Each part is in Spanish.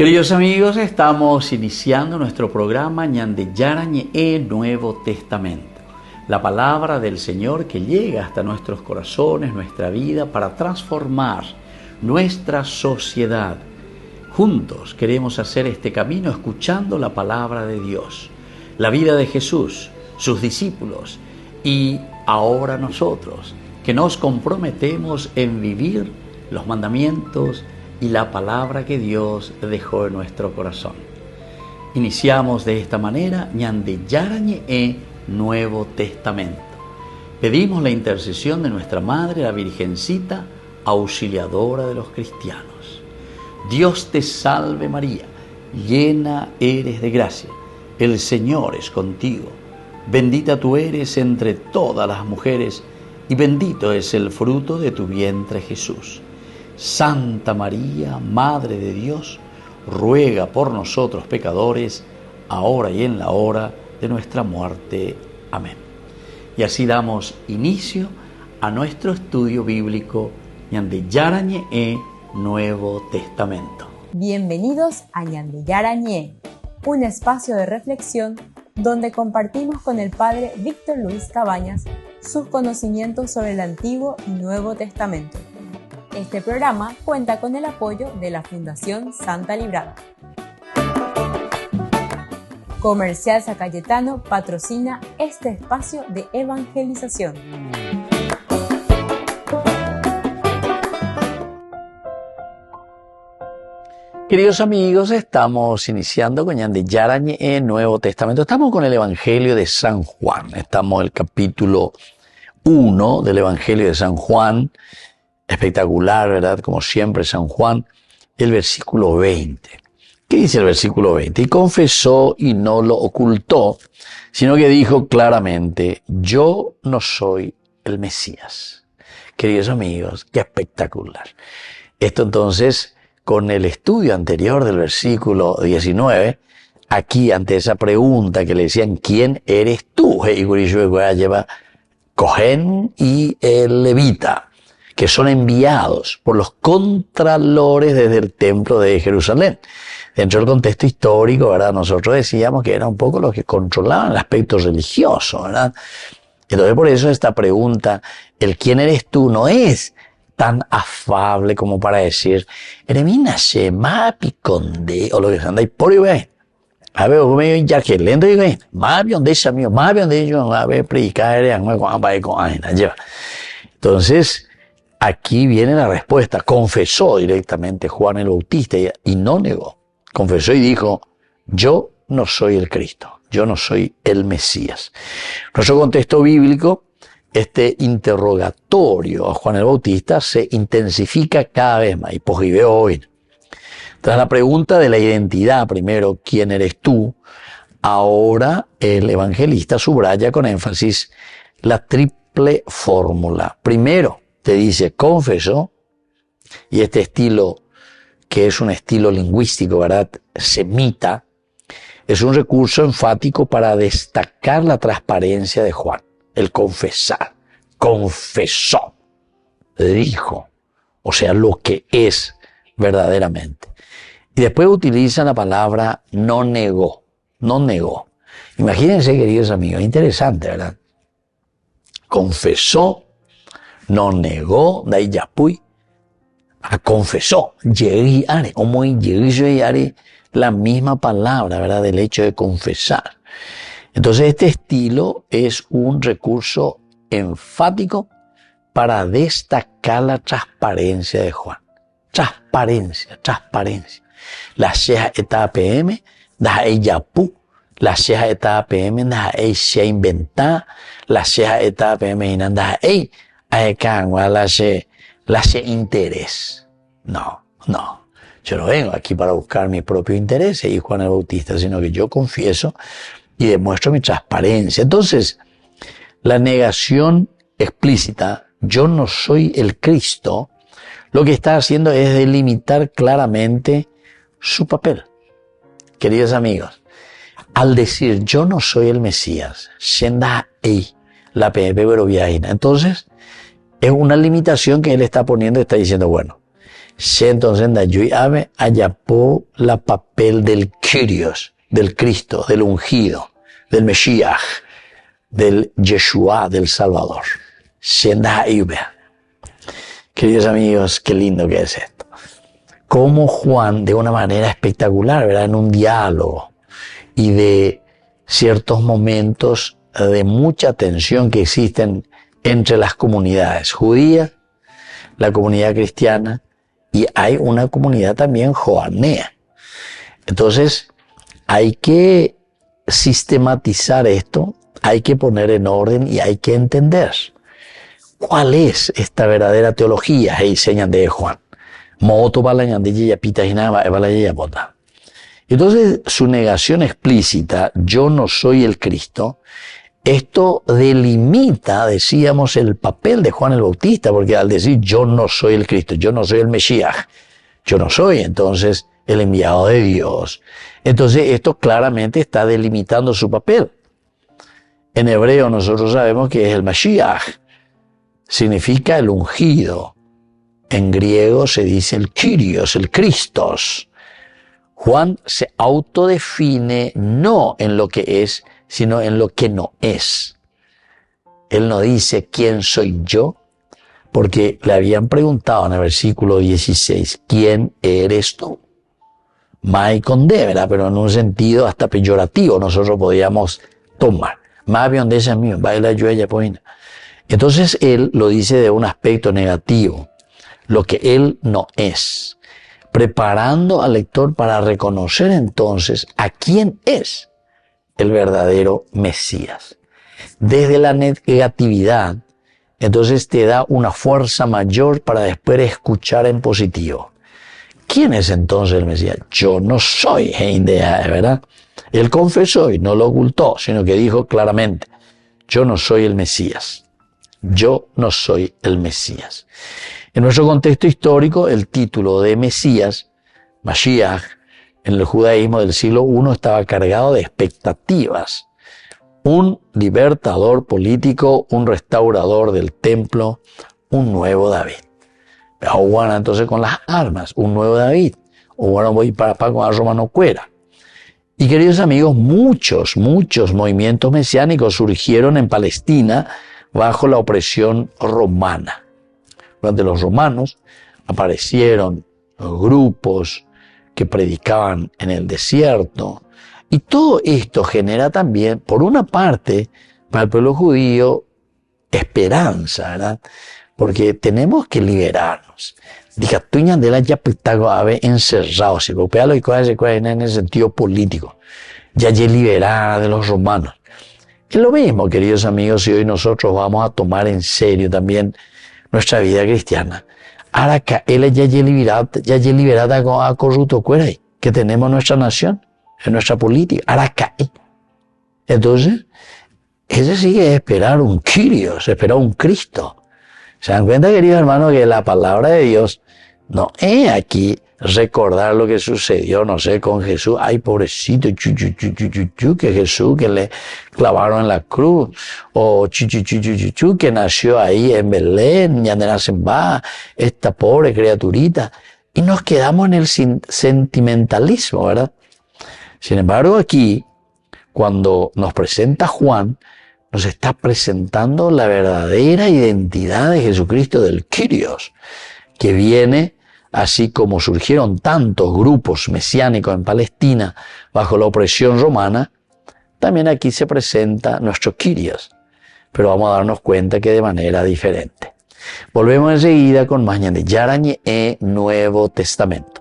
Queridos amigos, estamos iniciando nuestro programa Ñande Yarañe Nuevo Testamento. La palabra del Señor que llega hasta nuestros corazones, nuestra vida, para transformar nuestra sociedad. Juntos queremos hacer este camino escuchando la palabra de Dios, la vida de Jesús, sus discípulos y ahora nosotros, que nos comprometemos en vivir los mandamientos y la palabra que Dios dejó en nuestro corazón. Iniciamos de esta manera Ñande Yarañe Nuevo Testamento. Pedimos la intercesión de nuestra Madre, la Virgencita, auxiliadora de los cristianos. Dios te salve María, llena eres de gracia, el Señor es contigo. Bendita tú eres entre todas las mujeres y bendito es el fruto de tu vientre Jesús. Santa María, Madre de Dios, ruega por nosotros pecadores, ahora y en la hora de nuestra muerte. Amén. Y así damos inicio a nuestro estudio bíblico Ñande Yarañe Nuevo Testamento. Bienvenidos a Ñande Yarañe, un espacio de reflexión donde compartimos con el Padre Víctor Luis Cabañas sus conocimientos sobre el Antiguo y Nuevo Testamento. Este programa cuenta con el apoyo de la Fundación Santa Librada. Comercial San Cayetano patrocina este espacio de evangelización. Queridos amigos, estamos iniciando con Ñande Yarañe Nuevo Testamento. Estamos con el Evangelio de San Juan. Estamos en el capítulo 1 del Evangelio de San Juan. Espectacular, ¿verdad? Como siempre, San Juan, el versículo 20. ¿Qué dice el versículo 20? Y confesó y no lo ocultó, sino que dijo claramente, yo no soy el Mesías. Queridos amigos, qué espectacular. Esto entonces, con el estudio anterior del versículo 19, aquí ante esa pregunta que le decían, ¿quién eres tú? Lleva Cohen y el levita, que son enviados por los contralores desde el templo de Jerusalén. Dentro del contexto histórico, ¿verdad? Nosotros decíamos que eran un poco los que controlaban el aspecto religioso, ¿verdad? Entonces por eso esta pregunta, el quién eres tú, no es tan afable como para decir, Eremínase, mapi conde, o lo que se anda y por ahí. A ver, como yo ya que lento digo, mapi donde es mío, mapi donde yo a ver predicar, entonces, aquí viene la respuesta. Confesó directamente Juan el Bautista y no negó. Confesó y dijo, yo no soy el Cristo, yo no soy el Mesías. En nuestro contexto bíblico, este interrogatorio a Juan el Bautista se intensifica cada vez más. Y hoy. Tras la pregunta de la identidad, primero, ¿quién eres tú? Ahora el evangelista subraya con énfasis la triple fórmula. Primero, te dice, confesó, y este estilo, que es un estilo lingüístico, ¿verdad?, semita, es un recurso enfático para destacar la transparencia de Juan, el confesar, confesó, dijo, o sea, lo que es verdaderamente. Y después utiliza la palabra no negó, no negó. Imagínense, queridos amigos, interesante, ¿verdad? Confesó, no negó, dai yapui, confesó, llegué are, como llegué are, la misma palabra, ¿verdad? Del hecho de confesar. Entonces este estilo es un recurso enfático para destacar la transparencia de Juan. Transparencia. La sheja eta PM, da yapu, la sheja eta PM, da se inventa, la sheja eta PM, da la interés. No. Yo no vengo aquí para buscar mi propio interés, y Juan el Bautista, sino que yo confieso y demuestro mi transparencia. Entonces, la negación explícita, yo no soy el Cristo, lo que está haciendo es delimitar claramente su papel. Queridos amigos, al decir yo no soy el Mesías, la entonces es una limitación que él está poniendo, está diciendo, bueno, entonces yo ave ayapó la papel del Kyrios, del Cristo, del ungido, del Mesías, del Yeshua, del Salvador. Queridos amigos, qué lindo que es esto. Cómo Juan, de una manera espectacular, ¿verdad?, en un diálogo y de ciertos momentos de mucha tensión que existen entre las comunidades judías, la comunidad cristiana, y hay una comunidad también joanea. Entonces, hay que sistematizar esto, hay que poner en orden y hay que entender cuál es esta verdadera teología, y señan de Juan. Entonces, su negación explícita, yo no soy el Cristo, esto delimita, decíamos, el papel de Juan el Bautista, porque al decir yo no soy el Cristo, yo no soy el Mesías, yo no soy entonces el enviado de Dios. Entonces esto claramente está delimitando su papel. En hebreo nosotros sabemos que es el Mashiach, significa el ungido. En griego se dice el Kyrios, el Christos. Juan se autodefine no en lo que es, sino en lo que no es. Él no dice quién soy yo, porque le habían preguntado en el versículo 16, ¿quién eres tú? Mai con D, ¿verdad? Pero en un sentido hasta peyorativo nosotros podíamos tomar. Más bien de esa mío, baila yo ella poina. Entonces él lo dice de un aspecto negativo, lo que él no es, preparando al lector para reconocer entonces a quién es el verdadero Mesías. Desde la negatividad, entonces te da una fuerza mayor para después escuchar en positivo. ¿Quién es entonces el Mesías? Yo no soy, ¿verdad? Él confesó y no lo ocultó, sino que dijo claramente, yo no soy el Mesías. Yo no soy el Mesías. En nuestro contexto histórico, el título de Mesías, Mashiach, en el judaísmo del siglo I estaba cargado de expectativas. Un libertador político, un restaurador del templo, un nuevo David. Ahora entonces con las armas, un nuevo David. Ahora voy para con la Roma no cuera. Y queridos amigos, muchos movimientos mesiánicos surgieron en Palestina bajo la opresión romana. Durante los romanos aparecieron grupos que predicaban en el desierto. Y todo esto genera también, por una parte, para el pueblo judío, esperanza, ¿verdad? Porque tenemos que liberarnos. Diga, tuña de la ya pitago ave encerrado, si golpea lo que en el sentido político. Ya liberada de los romanos. Es lo mismo, queridos amigos, si hoy nosotros vamos a tomar en serio también nuestra vida cristiana. Ahora que él ya liberada con a corrupto que tenemos en nuestra nación, en nuestra política. Ahora cae. Entonces, ese sigue esperar un Kyrios, esperar un Cristo. ¿Se dan cuenta, queridos hermanos, que la palabra de Dios no es aquí recordar lo que sucedió, no sé, con Jesús? Ay, pobrecito, que Jesús que le clavaron en la cruz, o que nació ahí en Belén, esta pobre criaturita. Y nos quedamos en el sentimentalismo, ¿verdad? Sin embargo, aquí, cuando nos presenta Juan, nos está presentando la verdadera identidad de Jesucristo del Kyrios, que viene, así como surgieron tantos grupos mesiánicos en Palestina bajo la opresión romana, también aquí se presenta nuestro Kyrios, pero vamos a darnos cuenta que de manera diferente. Volvemos enseguida con más de Yarañe e Nuevo Testamento.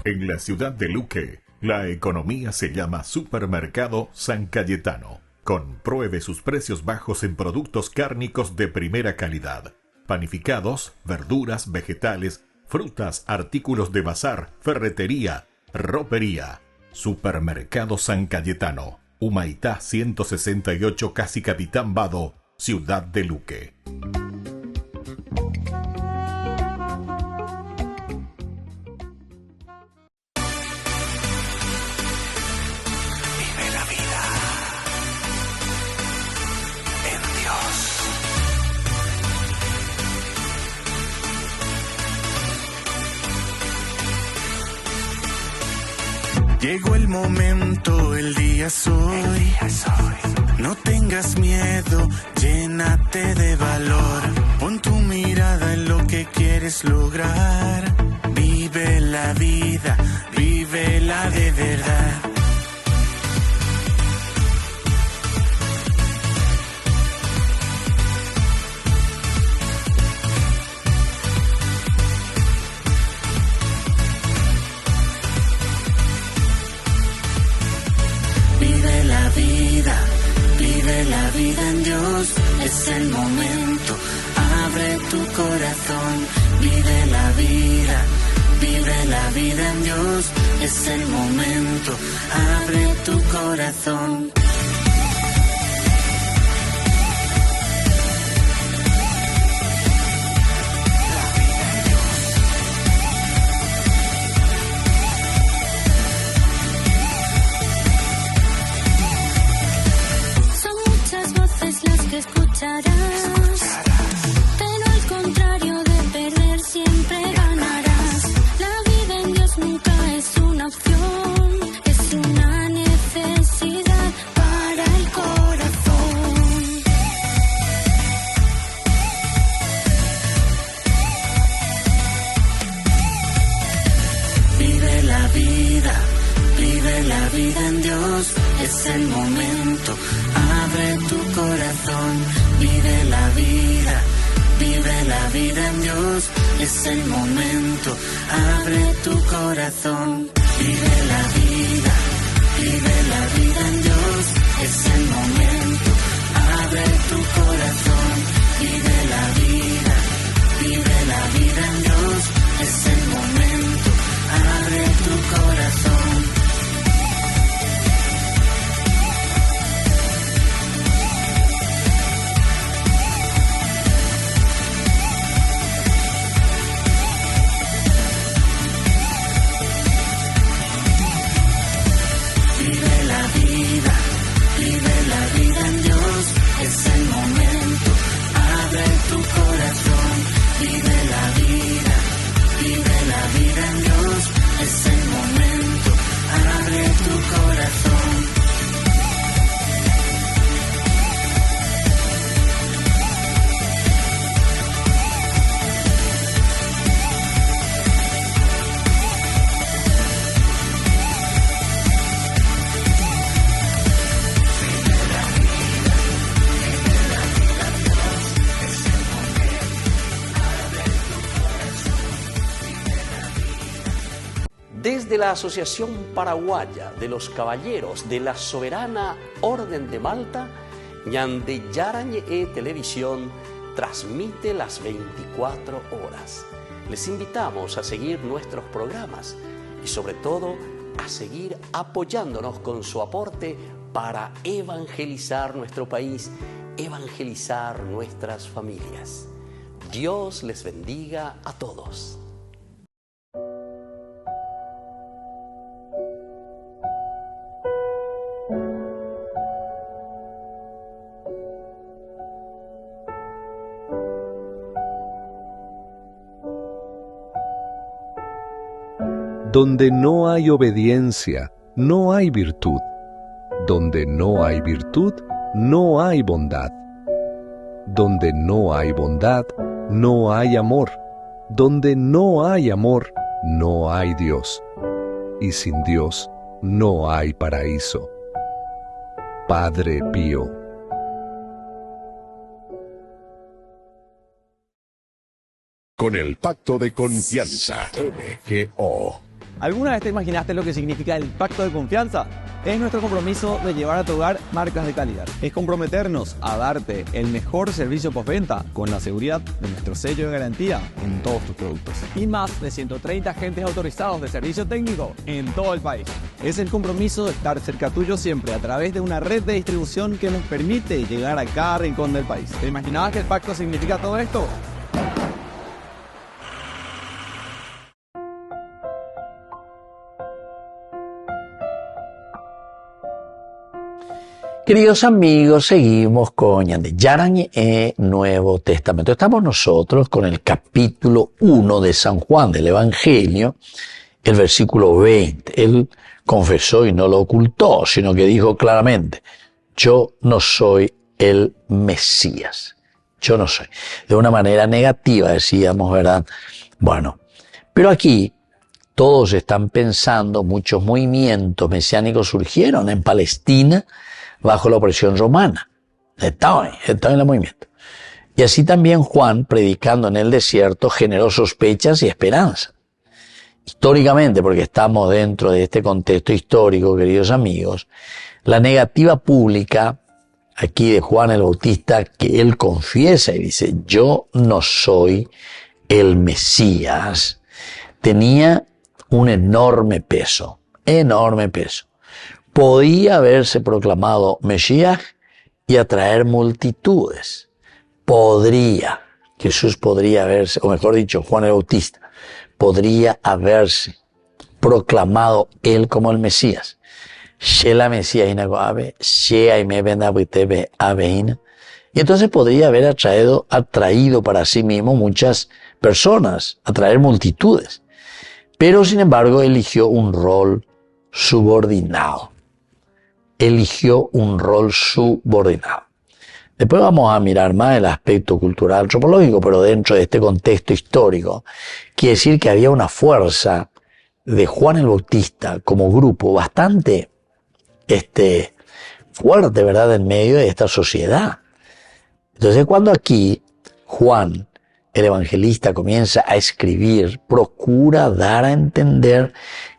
En la ciudad de Luque, la economía se llama Supermercado San Cayetano. Compruebe sus precios bajos en productos cárnicos de primera calidad. Panificados, verduras, vegetales, frutas, artículos de bazar, ferretería, ropería. Supermercado San Cayetano. Humaitá 168, Casi Capitán Vado, ciudad de Luque. Llegó el momento, el día es hoy. No tengas miedo, llénate de valor. Pon tu mirada en lo que quieres lograr. Vive la vida, vívela de verdad. Vive la vida en Dios, es el momento, abre tu corazón, vive la vida en Dios, es el momento, abre tu corazón. Escucharás, pero al contrario de perder siempre ganarás. La vida en Dios nunca es una opción, es una necesidad para el corazón. Vive la vida en Dios, es el momento, abre tu corazón. Vive la vida en Dios, es el momento, abre tu corazón. Vive la vida en Dios, es el momento, abre tu corazón. Vive la vida en Dios, es el momento, abre tu corazón. Es el momento, abre tu corazón, vive la vida en Dios, es el momento, abre tu corazón. Desde la Asociación Paraguaya de los Caballeros de la Soberana Orden de Malta, Ñande Yarañe Televisión transmite las 24 horas. Les invitamos a seguir nuestros programas y sobre todo a seguir apoyándonos con su aporte para evangelizar nuestro país, evangelizar nuestras familias. Dios les bendiga a todos. Donde no hay obediencia, no hay virtud. Donde no hay virtud, no hay bondad. Donde no hay bondad, no hay amor. Donde no hay amor, no hay Dios. Y sin Dios, no hay paraíso. Padre Pío. Con el pacto de confianza, MGO. ¿Alguna vez te imaginaste lo que significa el pacto de confianza? Es nuestro compromiso de llevar a tu hogar marcas de calidad. Es comprometernos a darte el mejor servicio postventa con la seguridad de nuestro sello de garantía en todos tus productos. Y más de 130 agentes autorizados de servicio técnico en todo el país. Es el compromiso de estar cerca tuyo siempre a través de una red de distribución que nos permite llegar a cada rincón del país. ¿Te imaginabas que el pacto significa todo esto? Queridos amigos, seguimos con Ñande Yarañe Nuevo Testamento. Estamos nosotros con el capítulo 1 de San Juan del Evangelio, el versículo 20. Él confesó y no lo ocultó, sino que dijo claramente, yo no soy el Mesías. Yo no soy. De una manera negativa decíamos, ¿verdad? Bueno, pero aquí todos están pensando, muchos movimientos mesiánicos surgieron en Palestina, bajo la opresión romana. Estaba en el movimiento. Y así también Juan, predicando en el desierto, generó sospechas y esperanzas. Históricamente, porque estamos dentro de este contexto histórico, queridos amigos, la negativa pública, aquí de Juan el Bautista, que él confiesa y dice, yo no soy el Mesías, tenía un enorme peso. Podía haberse proclamado Mesías y atraer multitudes. Jesús podría haberse, o mejor dicho, Juan el Bautista, podría haberse proclamado él como el Mesías. Y entonces podría haber atraído para sí mismo muchas personas, atraer multitudes. Pero sin embargo eligió un rol subordinado. Después vamos a mirar más el aspecto cultural antropológico, pero dentro de este contexto histórico, quiere decir que había una fuerza de Juan el Bautista como grupo bastante fuerte, ¿verdad?, en medio de esta sociedad. Entonces cuando aquí Juan, el evangelista, comienza a escribir, procura dar a entender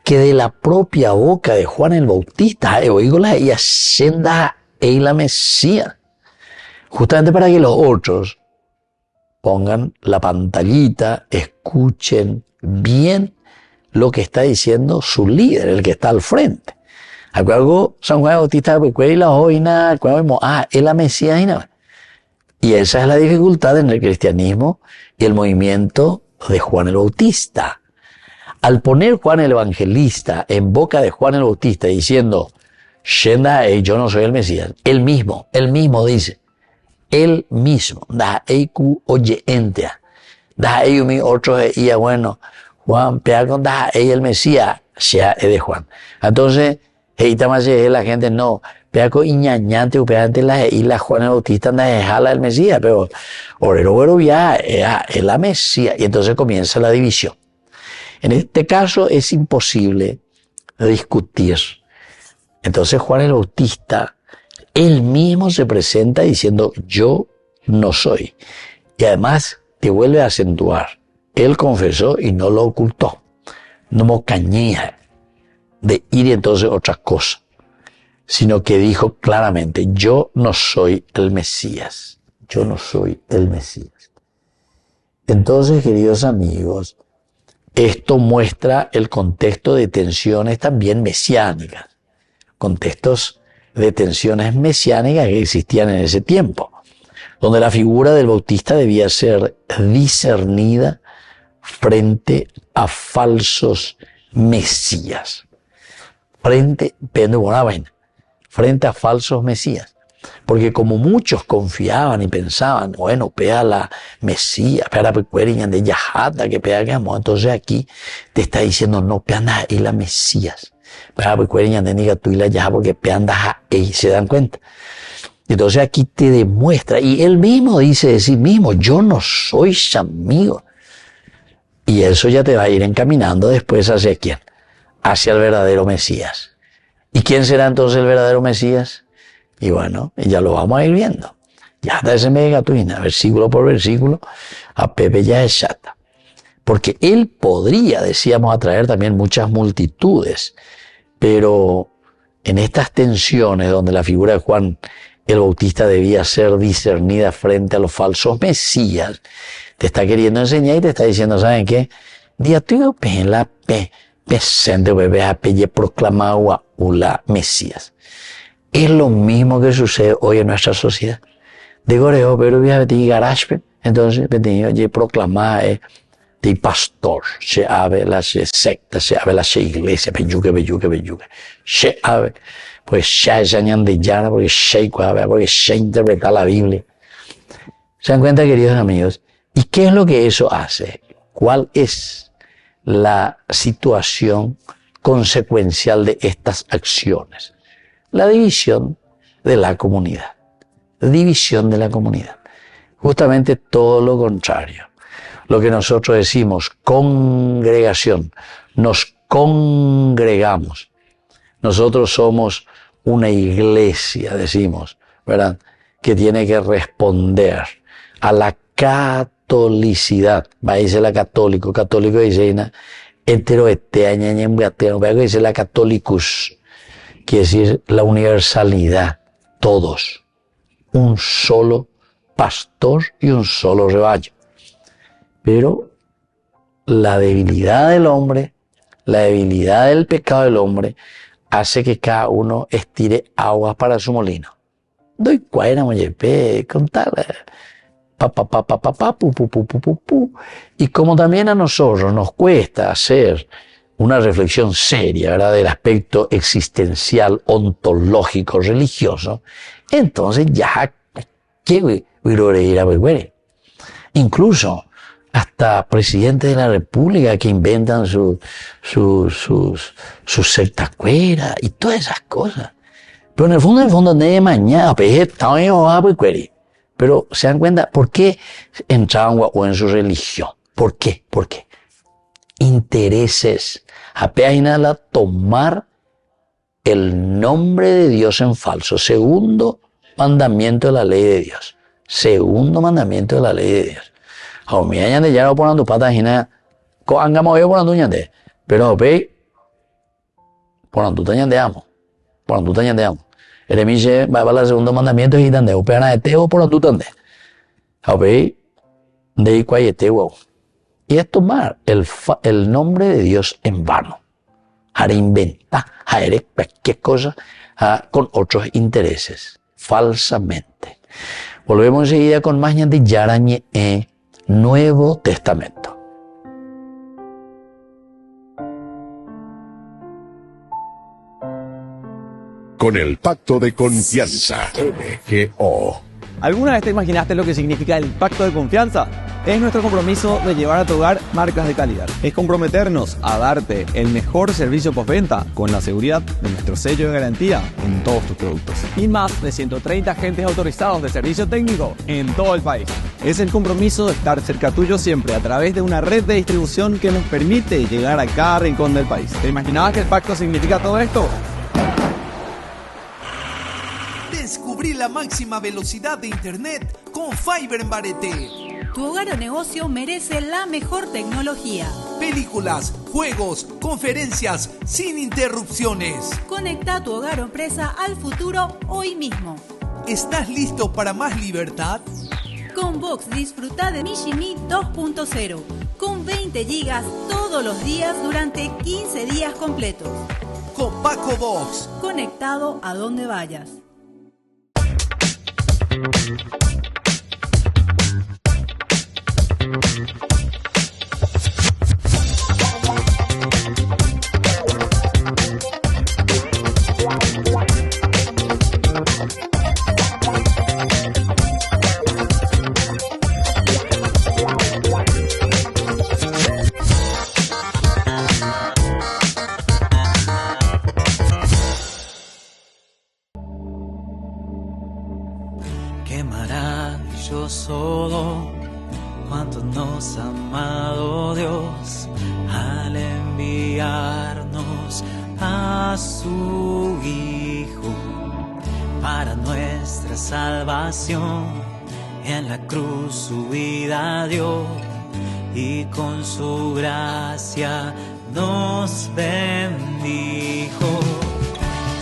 que de la propia boca de Juan el Bautista, y ascenda la Mesías, justamente para que los otros pongan la pantallita, escuchen bien lo que está diciendo su líder, el que está al frente. Acuerdo, San Juan el Bautista, la Mesías, y esa es la dificultad en el cristianismo y el movimiento de Juan el Bautista. Al poner Juan el Evangelista en boca de Juan el Bautista diciendo, yo no soy el Mesías, él mismo dice, él mismo, bueno, Juan, el Mesías, sea de Juan. Entonces, la gente no, peaco iñañante, la Juan el Bautista anda de jala el Mesías, pero orero ya es la Mesías, y entonces comienza la división. En este caso es imposible discutir. Entonces Juan el Bautista, él mismo se presenta diciendo, yo no soy. Y además te vuelve a acentuar. Él confesó y no lo ocultó. No me cañía de ir entonces otra cosa, sino que dijo claramente, yo no soy el Mesías. Yo no soy el Mesías. Entonces, queridos amigos, esto muestra el contexto de tensiones también mesiánicas, contextos de tensiones mesiánicas que existían en ese tiempo, donde la figura del Bautista debía ser discernida frente a falsos mesías, frente a falsos mesías. Porque como muchos confiaban y pensaban, bueno, pea la Mesías, pea la pecueña de Yahata, que pea que amo. Entonces aquí te está diciendo, no, pea anda y la Mesías. Pea la pecueña de niga tú y la Yahata, porque pea anda y se dan cuenta. Entonces aquí te demuestra, y él mismo dice de sí mismo, yo no soy amigo. Y eso ya te va a ir encaminando después hacia quién, hacia el verdadero Mesías. ¿Y quién será entonces el verdadero Mesías? Y bueno, ya lo vamos a ir viendo. Ya está ese mega tuina, versículo por versículo, a Pepe ya es chata. porque Él podría, decíamos, atraer también muchas multitudes, pero en estas tensiones donde la figura de Juan el Bautista debía ser discernida frente a los falsos mesías, te está queriendo enseñar y te está diciendo, ¿saben qué? Día tuyo la presente bebé a proclamado a la Mesías. Es lo mismo que sucede hoy en nuestra sociedad. De goreo, pero voy a venir garage, entonces venía a proclamar de pastor, se abre la secta, se abre la iglesia, beyuque, se abre, pues ya es de Yara, porque se interpreta la Biblia. ¿Se dan cuenta, queridos amigos? ¿Y qué es lo que eso hace? ¿Cuál es la situación consecuencial de estas acciones? La división de la comunidad. División de la comunidad. Justamente todo lo contrario. Lo que nosotros decimos, congregación, nos congregamos. Nosotros somos una iglesia, decimos, ¿verdad? Que tiene que responder a la catolicidad. Va a decir la católico dice, dice la católicus, quiere decir la universalidad, todos, un solo pastor y un solo rebaño. Pero la debilidad del hombre, la debilidad del pecado del hombre, hace que cada uno estire aguas para su molino. Doy cuaera, moyepe, contale. Y como también a nosotros nos cuesta hacer una reflexión seria, ¿verdad?, del aspecto existencial, ontológico, religioso, entonces ya, ¿qué incluso hasta presidentes de la República que inventan sus sectacueras y todas esas cosas. Pero en el fondo, de mañana, pero se dan cuenta, ¿por qué entraban o en su religión? ¿Por qué? ¿Por qué? Intereses. Apenas la tomar el nombre de Dios en falso. Segundo mandamiento de la ley de Dios. Segundo mandamiento de la ley de Dios. Aumía de ya no ponen tu pata gina, coangamos yo ponen tu ñande, pero ve, ponen tu tañande amo, ponen tu tañande amo. El emiche va a la segundo mandamiento y tande, opera de teo ponen tu tande. Ve, de cuayeteo. Y es tomar el nombre de Dios en vano. Haré inventar, haré cualquier cosa con otros intereses, falsamente. Volvemos enseguida con más ñande yarañe Nuevo Testamento. Con el pacto de confianza, MGO. ¿Alguna vez te imaginaste lo que significa el pacto de confianza? Es nuestro compromiso de llevar a tu hogar marcas de calidad. Es comprometernos a darte el mejor servicio postventa con la seguridad de nuestro sello de garantía en todos tus productos. Y más de 130 agentes autorizados de servicio técnico en todo el país. Es el compromiso de estar cerca tuyo siempre a través de una red de distribución que nos permite llegar a cada rincón del país. ¿Te imaginabas que el pacto significa todo esto? Descubrí la máxima velocidad de internet con Fiber en Barete. Tu hogar o negocio merece la mejor tecnología. Películas, juegos, conferencias, sin interrupciones. Conecta tu hogar o empresa al futuro hoy mismo. ¿Estás listo para más libertad? Con Vox disfruta de Mishimi 2.0 con 20 gigas todos los días durante 15 días completos. Con Paco Vox. Conectado a donde vayas. Qué maravilloso, cuánto nos ha amado Dios al enviarnos a su Hijo para nuestra salvación. En la cruz su vida dio y con su gracia nos bendijo.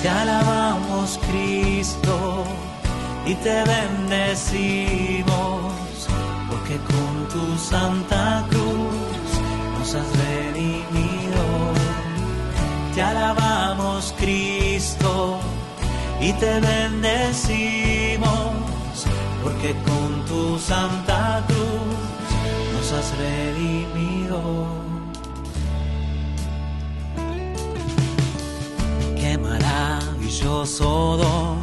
Te alabamos, Cristo, y te bendecimos, porque con tu santa cruz nos has redimido. Te alabamos, Cristo, y te bendecimos, porque con tu santa cruz nos has redimido. Qué maravilloso don,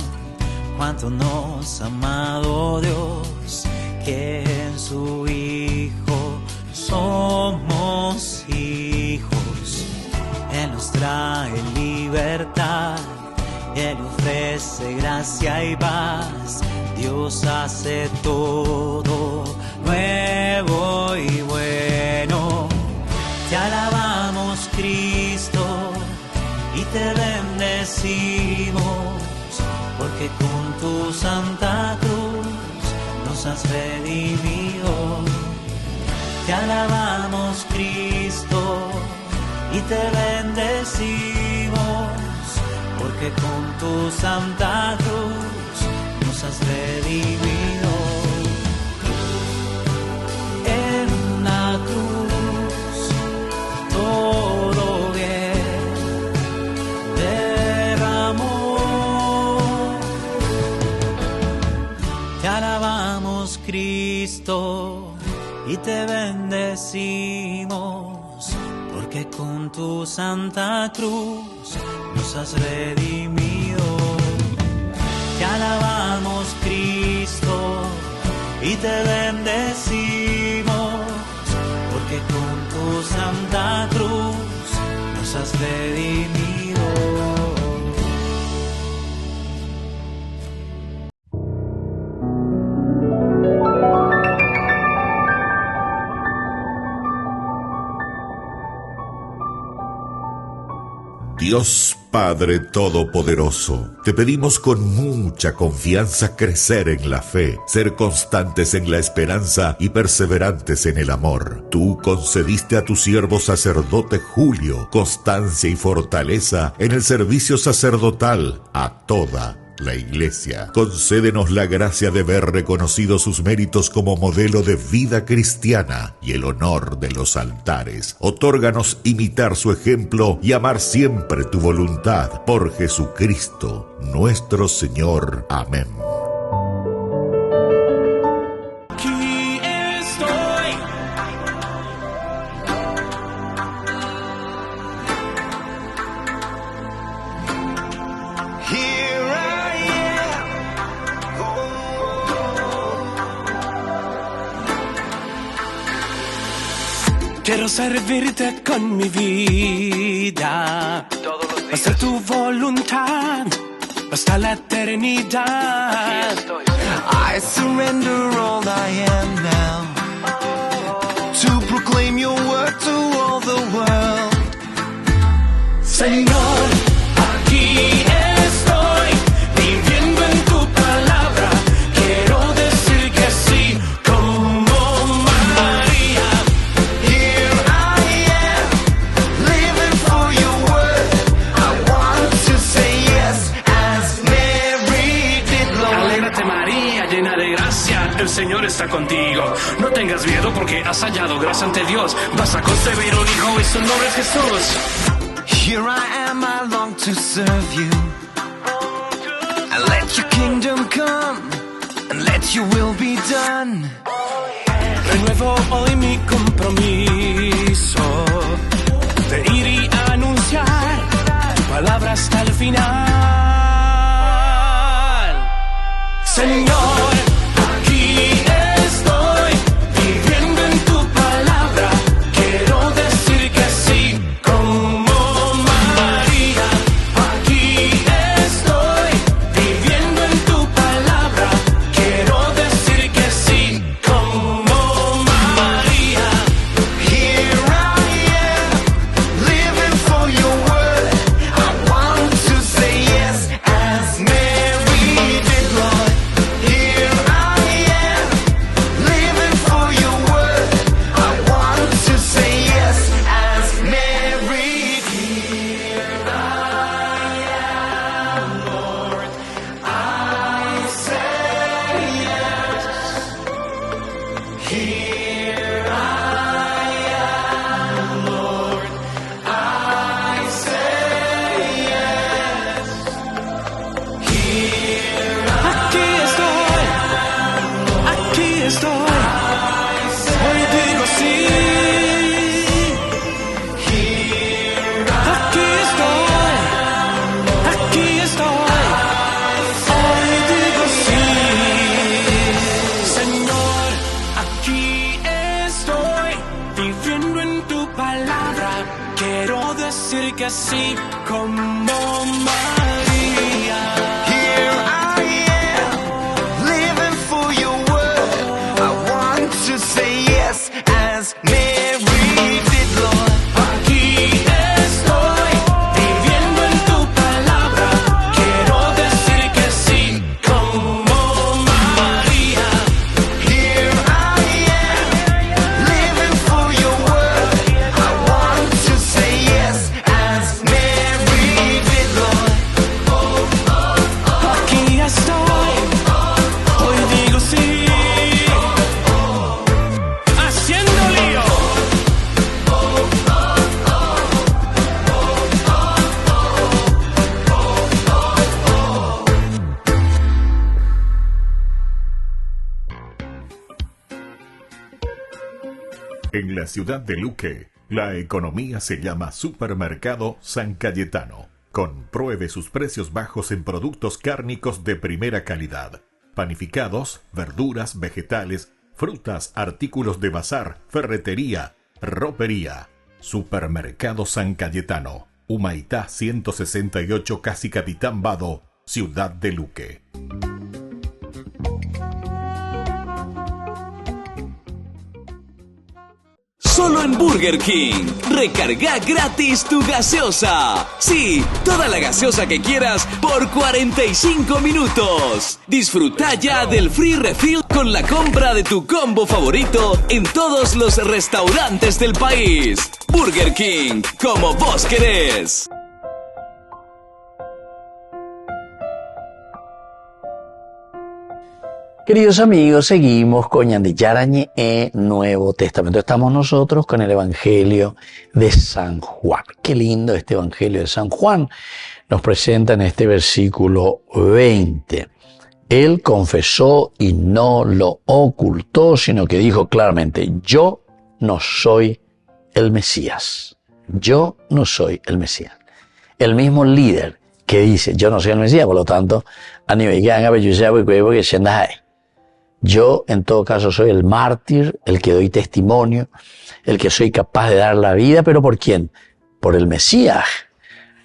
cuánto nos ha amado Dios, que en su Hijo somos hijos. Él nos trae libertad, Él ofrece gracia y paz. Dios hace todo nuevo y bueno. Te alabamos, Cristo, y te bendecimos, porque con tu santa cruz nos has redimido. Te alabamos, Cristo, y te bendecimos, porque con tu santa cruz nos has redimido. En una cruz todo bien derramó. Te alabamos, Cristo, y te bendecimos, porque con tu santa cruz nos has redimido. Te alabamos, Cristo, y te bendecimos, porque con tu santa cruz nos has redimido. Dios Padre Todopoderoso, te pedimos con mucha confianza crecer en la fe, ser constantes en la esperanza y perseverantes en el amor. Tú concediste a tu siervo sacerdote Julio constancia y fortaleza en el servicio sacerdotal a toda la Iglesia. Concédenos la gracia de ver reconocidos sus méritos como modelo de vida cristiana y el honor de los altares. Otórganos imitar su ejemplo y amar siempre tu voluntad. Por Jesucristo, nuestro Señor. Amén. Aquí estoy. Here I am. Quiero servirte con mi vida, hacer tu voluntad hasta la eternidad. I surrender all I am now, to proclaim your word to all the world. Señor, aquí estoy, viviendo en tu palabra. Quiero decir que sí, como María. Here I am, living for your word. I want to say yes, as Mary did, Lord. Alégrate, María, llena de gracia, el Señor está contigo. No tengas miedo porque has hallado gracia ante Dios. Vas a concebir un hijo y su nombre es Jesús. Here I am, I long to serve you, and let your kingdom come, and let your will be done. Renuevo hoy mi compromiso de ir y anunciar tu palabra hasta el final. Señor, aquí estoy, viviendo en tu palabra. Quiero decir que sí, como María. Aquí estoy, viviendo en tu palabra. Quiero decir que sí, como María. Here I am, living for your word. I want to say yes, as Mary did, Lord. Here sí, como María. Here I am, living for your word. I want to say yes as Mary did, Lord. Aquí estoy, viviendo en tu palabra. Quiero decir que sí, como María. Here I am, living for your word. I want to say yes as Mary did, Lord. Aquí estoy, hoy digo sí. Haciendo lío. En la ciudad de Luque, la economía se llama Supermercado San Cayetano. Compruebe sus precios bajos en productos cárnicos de primera calidad. Panificados, verduras, vegetales, frutas, artículos de bazar, ferretería, ropería. Supermercado San Cayetano. Humaitá 168, casi Capitán Vado, ciudad de Luque. Solo en Burger King. Recarga gratis tu gaseosa. Sí, toda la gaseosa que quieras por 45 minutos. Disfruta ya del free refill con la compra de tu combo favorito en todos los restaurantes del país. Burger King, como vos querés. Queridos amigos, seguimos con Ñande Yarañe Nuevo Testamento. Estamos nosotros con el Evangelio de San Juan. Qué lindo este Evangelio de San Juan. Nos presenta en este versículo 20. Él confesó y no lo ocultó, sino que dijo claramente, yo no soy el Mesías. Yo no soy el Mesías. El mismo líder que dice, yo no soy el Mesías, por lo tanto, yo, en todo caso, soy el mártir, el que doy testimonio, el que soy capaz de dar la vida, pero ¿por quién? Por el Mesías,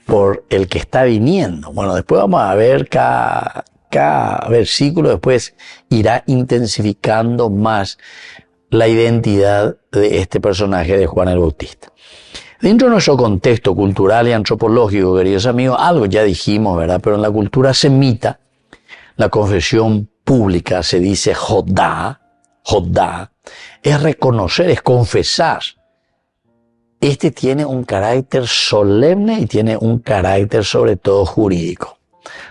por el que está viniendo. Bueno, después vamos a ver cada versículo, después irá intensificando más la identidad de este personaje de Juan el Bautista. Dentro de nuestro contexto cultural y antropológico, queridos amigos, algo ya dijimos, ¿verdad? Pero en la cultura semita, la confesión pública se dice Jodá, es reconocer, es confesar. Este tiene un carácter solemne y tiene un carácter sobre todo jurídico.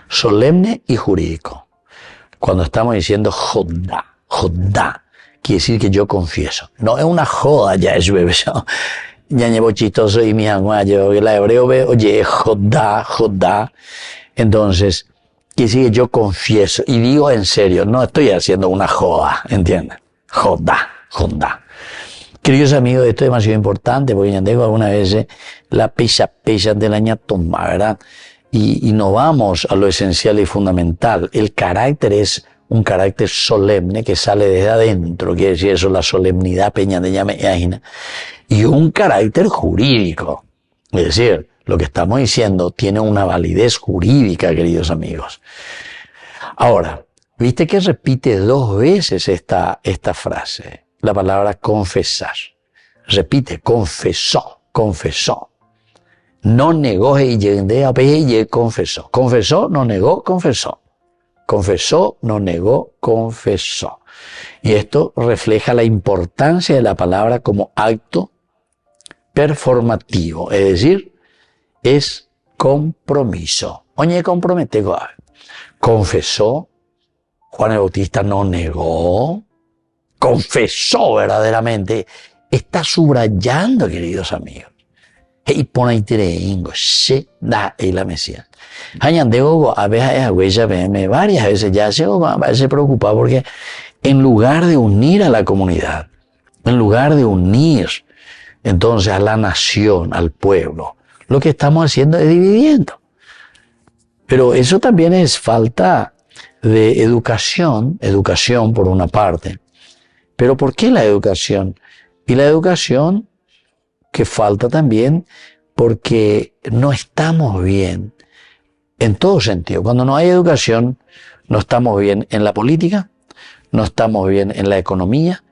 Solemne y jurídico. Cuando estamos diciendo Jodá, quiere decir que yo confieso. No es una joda ya, es bebé. Ya llevo chistoso y mi anguayo, que la hebreo ve, oye, Jodá. Entonces, quiere decir que yo confieso, y digo en serio, no estoy haciendo una joda, ¿entienden? Jodá. Queridos amigos, esto es demasiado importante, porque ya tengo algunas veces la pesa de la ñatoma, ¿verdad? Y no vamos a lo esencial y fundamental. El carácter es un carácter solemne que sale desde adentro, quiere decir eso, la solemnidad peña de llame y un carácter jurídico. Es decir, lo que estamos diciendo tiene una validez jurídica, queridos amigos. Ahora, ¿viste que repite 2 veces esta frase? La palabra confesar. Repite, confesó. No negó y confesó. Confesó, no negó, confesó. Confesó, no negó, confesó. Y esto refleja la importancia de la palabra como acto performativo, es decir, es compromiso. Oye, compromete, confesó, Juan el Bautista no negó, confesó verdaderamente, está subrayando, queridos amigos. Y pone ahí se da la Mesías. A veces varias veces ya se preocupa porque en lugar de unir a la comunidad, en lugar de unir entonces a la nación, al pueblo, lo que estamos haciendo es dividiendo. Pero eso también es falta de educación por una parte. Pero ¿por qué la educación? Y la educación que falta también porque no estamos bien en todo sentido. Cuando no hay educación, no estamos bien en la política, no estamos bien en la economía,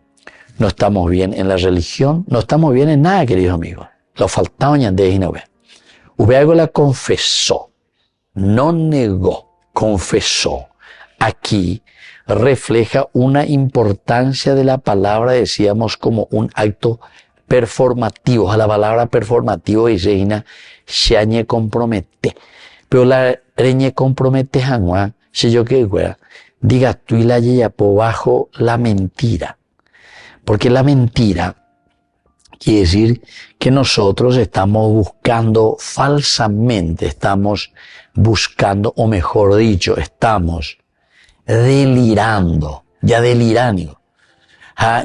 no estamos bien en la religión, no estamos bien en nada, queridos amigos. Lo faltaba ñande y no ve. Algo la confesó, no negó, confesó. Aquí refleja una importancia de la palabra, decíamos, como un acto performativo. A la palabra performativo dice Ina, se añe compromete. Pero la reñe compromete janua, si yo que diga tú y la yeya por bajo la mentira. Porque la mentira quiere decir que nosotros estamos buscando falsamente, estamos buscando, o mejor dicho, estamos delirando, ya delirando. La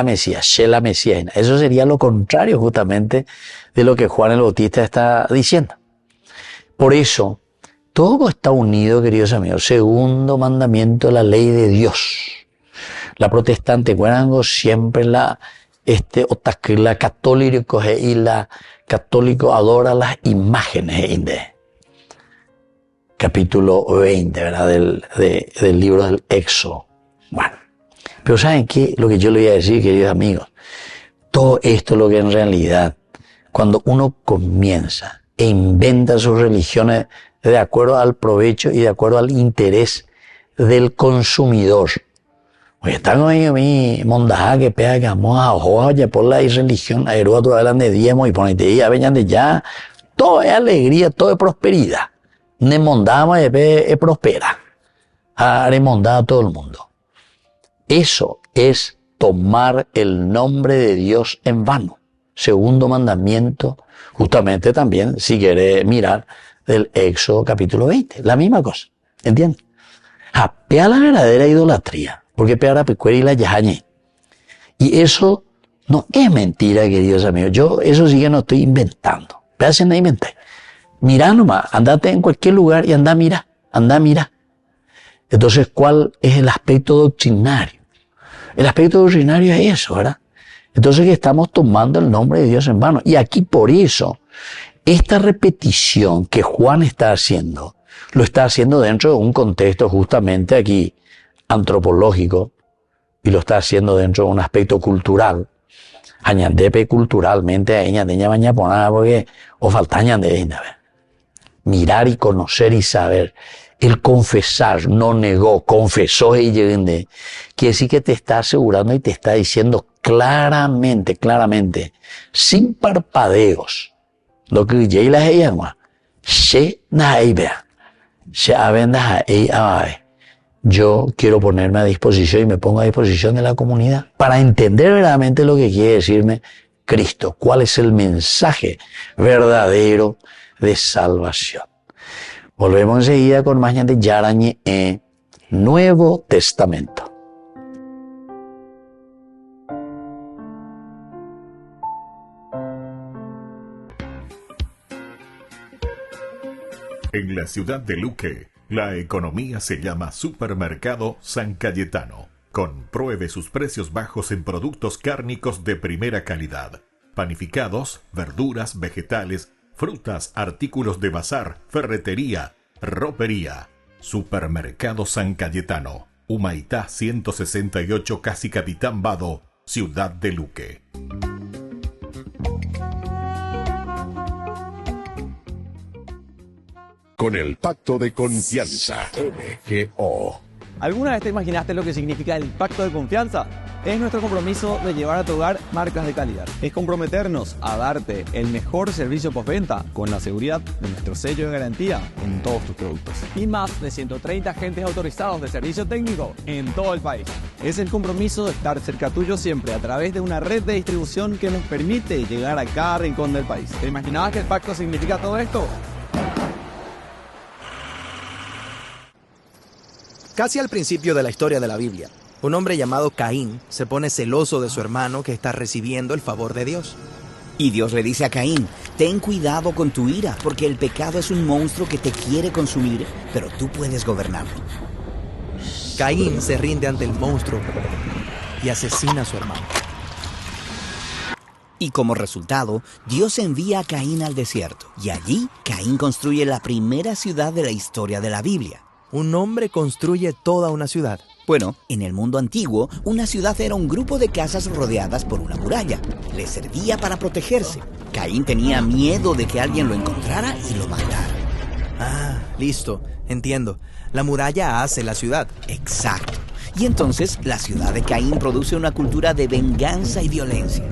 Mesías, la Mesías. Eso sería lo contrario justamente de lo que Juan el Bautista está diciendo. Por eso, todo está unido, queridos amigos. Segundo mandamiento de la ley de Dios. La protestante guarango siempre la católico y la católico adora las imágenes capítulo 20, ¿verdad? Del libro del Éxodo. Bueno, pero ¿saben qué? Lo que yo le voy a decir, queridos amigos, todo esto es lo que en realidad, cuando uno comienza e inventa sus religiones de acuerdo al provecho y de acuerdo al interés del consumidor. Oye, están ahí mi mondaja que pega que vamos a oye por la religión, a Herúa tú hablan de diezmo y ponete ya veñan de ya, todo es alegría, todo es prosperidad. Ne mondama es prospera. Haré mondada a todo el mundo. Eso es tomar el nombre de Dios en vano. Segundo mandamiento, justamente también, si quiere mirar, del Éxodo capítulo 20. La misma cosa, ¿entiendes? Pea la verdadera idolatría, porque pea la pecuera y la yajañe. Y eso no es mentira, queridos amigos. Yo eso sí que no estoy inventando. Pea se no inventé. Mirá nomás, andate en cualquier lugar y anda mira. Entonces, ¿cuál es el aspecto doctrinario? El aspecto doctrinario es eso, ¿verdad? Entonces que estamos tomando el nombre de Dios en vano. Y aquí por eso, esta repetición que Juan está haciendo, lo está haciendo dentro de un contexto justamente aquí antropológico y lo está haciendo dentro de un aspecto cultural. Añandepe culturalmente, añandeña baña ponada porque o falta añande. Mirar y conocer y saber. El confesar, no negó, confesó y quiere decir que te está asegurando y te está diciendo claramente, sin parpadeos, lo que ya la llama, yo quiero ponerme a disposición y me pongo a disposición de la comunidad para entender verdaderamente lo que quiere decirme Cristo, cuál es el mensaje verdadero de salvación. Volvemos enseguida con más de Yarañe en Nuevo Testamento. En la ciudad de Luque, la economía se llama Supermercado San Cayetano. Compruebe sus precios bajos en productos cárnicos de primera calidad. Panificados, verduras, vegetales, frutas, artículos de bazar, ferretería, ropería. Supermercado San Cayetano, Humaitá 168, Casi Capitán Vado, Ciudad de Luque. Con el Pacto de Confianza, MGO. ¿Alguna vez te imaginaste lo que significa el pacto de confianza? Es nuestro compromiso de llevar a tu hogar marcas de calidad. Es comprometernos a darte el mejor servicio postventa con la seguridad de nuestro sello de garantía en todos tus productos. Y más de 130 agentes autorizados de servicio técnico en todo el país. Es el compromiso de estar cerca tuyo siempre a través de una red de distribución que nos permite llegar a cada rincón del país. ¿Te imaginabas que el pacto significa todo esto? Casi al principio de la historia de la Biblia, un hombre llamado Caín se pone celoso de su hermano que está recibiendo el favor de Dios. Y Dios le dice a Caín, ten cuidado con tu ira, porque el pecado es un monstruo que te quiere consumir, pero tú puedes gobernarlo. Caín se rinde ante el monstruo y asesina a su hermano. Y como resultado, Dios envía a Caín al desierto. Y allí, Caín construye la primera ciudad de la historia de la Biblia. Un hombre construye toda una ciudad. Bueno, en el mundo antiguo, una ciudad era un grupo de casas rodeadas por una muralla. Le servía para protegerse. Caín tenía miedo de que alguien lo encontrara y lo matara. Ah, listo, entiendo. La muralla hace la ciudad. Exacto. Y entonces, la ciudad de Caín produce una cultura de venganza y violencia.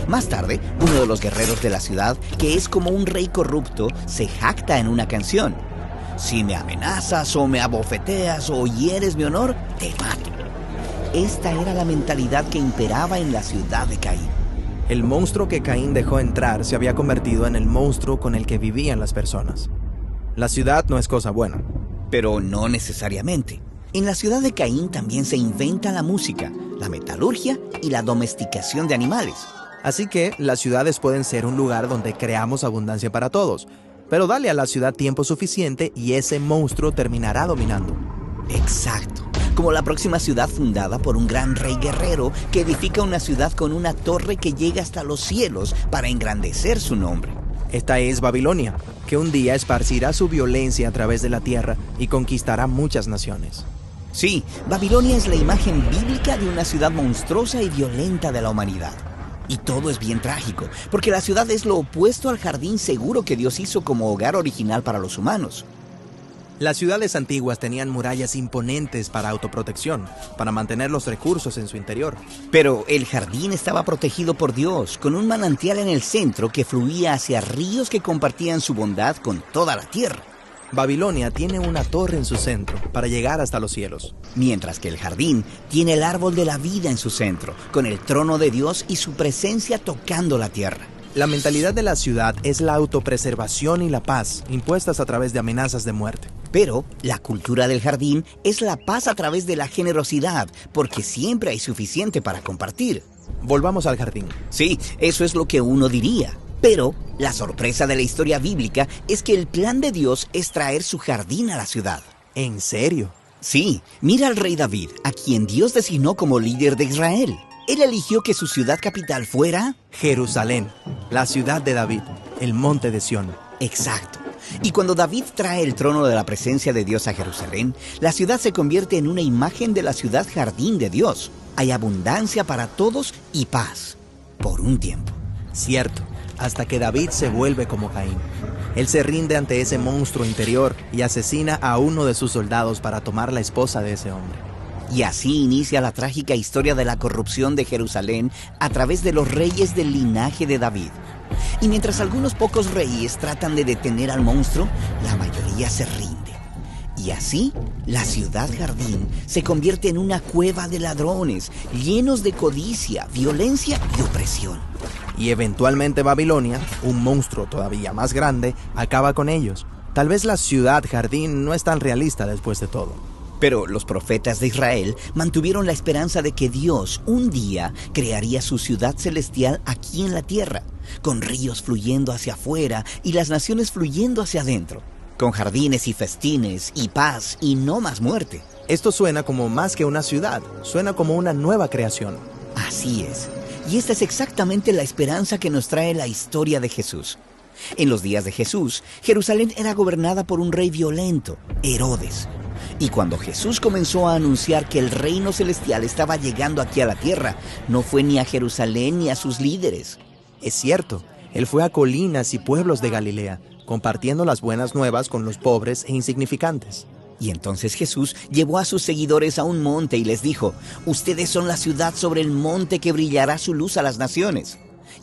Más tarde, uno de los guerreros de la ciudad, que es como un rey corrupto, se jacta en una canción. Si me amenazas o me abofeteas o hieres mi honor, te mato. Esta era la mentalidad que imperaba en la ciudad de Caín. El monstruo que Caín dejó entrar se había convertido en el monstruo con el que vivían las personas. La ciudad no es cosa buena. Pero no necesariamente. En la ciudad de Caín también se inventa la música, la metalurgia y la domesticación de animales. Así que las ciudades pueden ser un lugar donde creamos abundancia para todos. Pero dale a la ciudad tiempo suficiente y ese monstruo terminará dominando. Exacto. Como la próxima ciudad fundada por un gran rey guerrero que edifica una ciudad con una torre que llega hasta los cielos para engrandecer su nombre. Esta es Babilonia, que un día esparcirá su violencia a través de la tierra y conquistará muchas naciones. Sí, Babilonia es la imagen bíblica de una ciudad monstruosa y violenta de la humanidad. Y todo es bien trágico, porque la ciudad es lo opuesto al jardín seguro que Dios hizo como hogar original para los humanos. Las ciudades antiguas tenían murallas imponentes para autoprotección, para mantener los recursos en su interior. Pero el jardín estaba protegido por Dios, con un manantial en el centro que fluía hacia ríos que compartían su bondad con toda la tierra. Babilonia tiene una torre en su centro para llegar hasta los cielos. Mientras que el jardín tiene el árbol de la vida en su centro, con el trono de Dios y su presencia tocando la tierra. La mentalidad de la ciudad es la autopreservación y la paz, impuestas a través de amenazas de muerte. Pero la cultura del jardín es la paz a través de la generosidad, porque siempre hay suficiente para compartir. Volvamos al jardín. Sí, eso es lo que uno diría. Pero la sorpresa de la historia bíblica es que el plan de Dios es traer su jardín a la ciudad. ¿En serio? Sí, mira al rey David, a quien Dios designó como líder de Israel. Él eligió que su ciudad capital fuera Jerusalén, la ciudad de David, el monte de Sión. Exacto. Y cuando David trae el trono de la presencia de Dios a Jerusalén, la ciudad se convierte en una imagen de la ciudad jardín de Dios. Hay abundancia para todos y paz, por un tiempo. Cierto, hasta que David se vuelve como Caín. Él se rinde ante ese monstruo interior y asesina a uno de sus soldados para tomar la esposa de ese hombre. Y así inicia la trágica historia de la corrupción de Jerusalén a través de los reyes del linaje de David. Y mientras algunos pocos reyes tratan de detener al monstruo, la mayoría se rinde. Y así, la ciudad jardín se convierte en una cueva de ladrones, llenos de codicia, violencia y opresión. Y eventualmente Babilonia, un monstruo todavía más grande, acaba con ellos. Tal vez la ciudad jardín no es tan realista después de todo. Pero los profetas de Israel mantuvieron la esperanza de que Dios un día crearía su ciudad celestial aquí en la tierra, con ríos fluyendo hacia afuera y las naciones fluyendo hacia adentro, con jardines y festines y paz y no más muerte. Esto suena como más que una ciudad, suena como una nueva creación. Así es. Y esta es exactamente la esperanza que nos trae la historia de Jesús. En los días de Jesús, Jerusalén era gobernada por un rey violento, Herodes. Y cuando Jesús comenzó a anunciar que el reino celestial estaba llegando aquí a la tierra, no fue ni a Jerusalén ni a sus líderes. Es cierto, él fue a colinas y pueblos de Galilea, compartiendo las buenas nuevas con los pobres e insignificantes. Y entonces Jesús llevó a sus seguidores a un monte y les dijo: ustedes son la ciudad sobre el monte que brillará su luz a las naciones.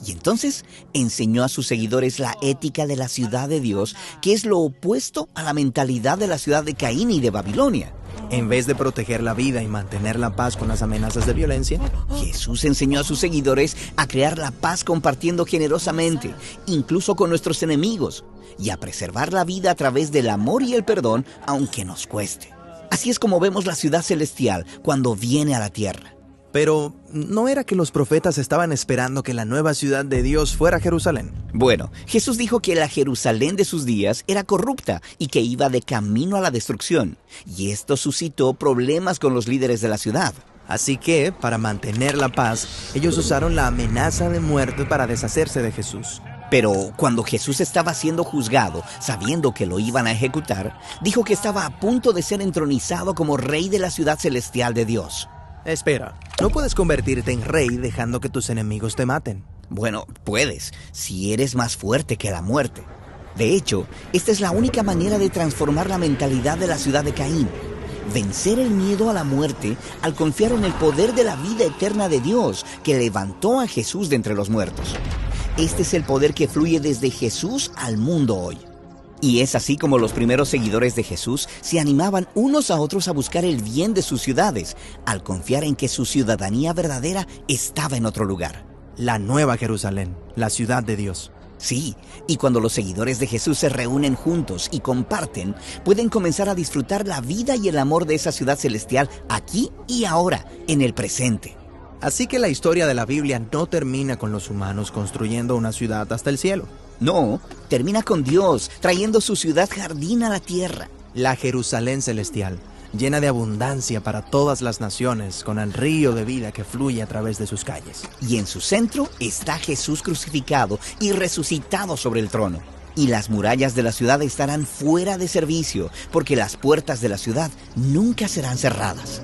Y entonces enseñó a sus seguidores la ética de la ciudad de Dios, que es lo opuesto a la mentalidad de la ciudad de Caín y de Babilonia. En vez de proteger la vida y mantener la paz con las amenazas de violencia, Jesús enseñó a sus seguidores a crear la paz compartiendo generosamente, incluso con nuestros enemigos, y a preservar la vida a través del amor y el perdón, aunque nos cueste. Así es como vemos la ciudad celestial cuando viene a la tierra. Pero, ¿no era que los profetas estaban esperando que la nueva ciudad de Dios fuera Jerusalén? Bueno, Jesús dijo que la Jerusalén de sus días era corrupta y que iba de camino a la destrucción. Y esto suscitó problemas con los líderes de la ciudad. Así que, para mantener la paz, ellos usaron la amenaza de muerte para deshacerse de Jesús. Pero cuando Jesús estaba siendo juzgado, sabiendo que lo iban a ejecutar, dijo que estaba a punto de ser entronizado como rey de la ciudad celestial de Dios. Espera, no puedes convertirte en rey dejando que tus enemigos te maten. Bueno, puedes, si eres más fuerte que la muerte. De hecho, esta es la única manera de transformar la mentalidad de la ciudad de Caín. Vencer el miedo a la muerte al confiar en el poder de la vida eterna de Dios que levantó a Jesús de entre los muertos. Este es el poder que fluye desde Jesús al mundo hoy. Y es así como los primeros seguidores de Jesús se animaban unos a otros a buscar el bien de sus ciudades, al confiar en que su ciudadanía verdadera estaba en otro lugar. La Nueva Jerusalén, la ciudad de Dios. Sí, y cuando los seguidores de Jesús se reúnen juntos y comparten, pueden comenzar a disfrutar la vida y el amor de esa ciudad celestial aquí y ahora, en el presente. Así que la historia de la Biblia no termina con los humanos construyendo una ciudad hasta el cielo. No, termina con Dios trayendo su ciudad jardín a la tierra. La Jerusalén celestial, llena de abundancia para todas las naciones, con el río de vida que fluye a través de sus calles. Y en su centro está Jesús crucificado y resucitado sobre el trono. Y las murallas de la ciudad estarán fuera de servicio, porque las puertas de la ciudad nunca serán cerradas.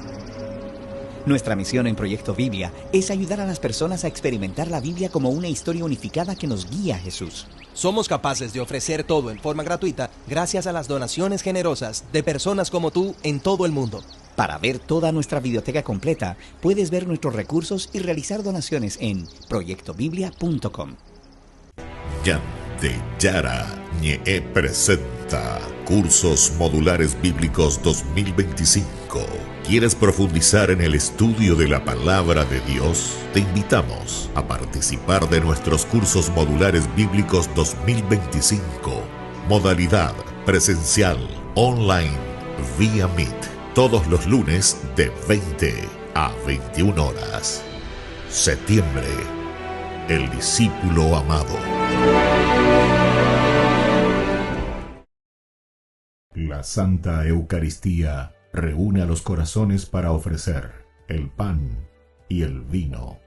Nuestra misión en Proyecto Biblia es ayudar a las personas a experimentar la Biblia como una historia unificada que nos guía a Jesús. Somos capaces de ofrecer todo en forma gratuita gracias a las donaciones generosas de personas como tú en todo el mundo. Para ver toda nuestra biblioteca completa, puedes ver nuestros recursos y realizar donaciones en proyectobiblia.com. Ñande Yarañe presenta Cursos Modulares Bíblicos 2025. ¿Quieres profundizar en el estudio de la Palabra de Dios? Te invitamos a participar de nuestros Cursos Modulares Bíblicos 2025. Modalidad presencial, online, vía Meet. Todos los lunes de 20 a 21 horas. Septiembre. El discípulo amado. La Santa Eucaristía reúne a los corazones para ofrecer el pan y el vino,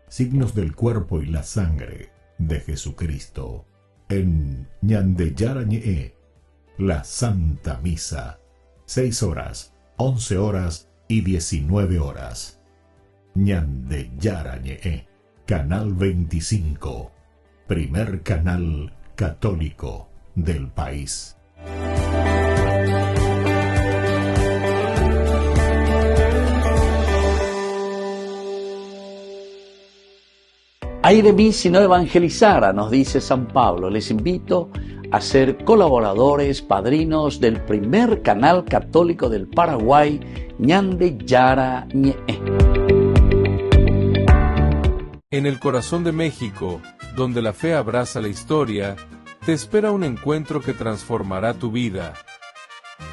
signos del cuerpo y la sangre de Jesucristo. En Ñande Yarañe, la Santa Misa, 6 horas, 11 horas y 19 horas. Ñande Yarañe, Canal 25, primer canal católico del país. Ay de mí si no evangelizara, nos dice San Pablo. Les invito a ser colaboradores, padrinos del primer canal católico del Paraguay, Ñande Yarañe. En el corazón de México, donde la fe abraza la historia, te espera un encuentro que transformará tu vida.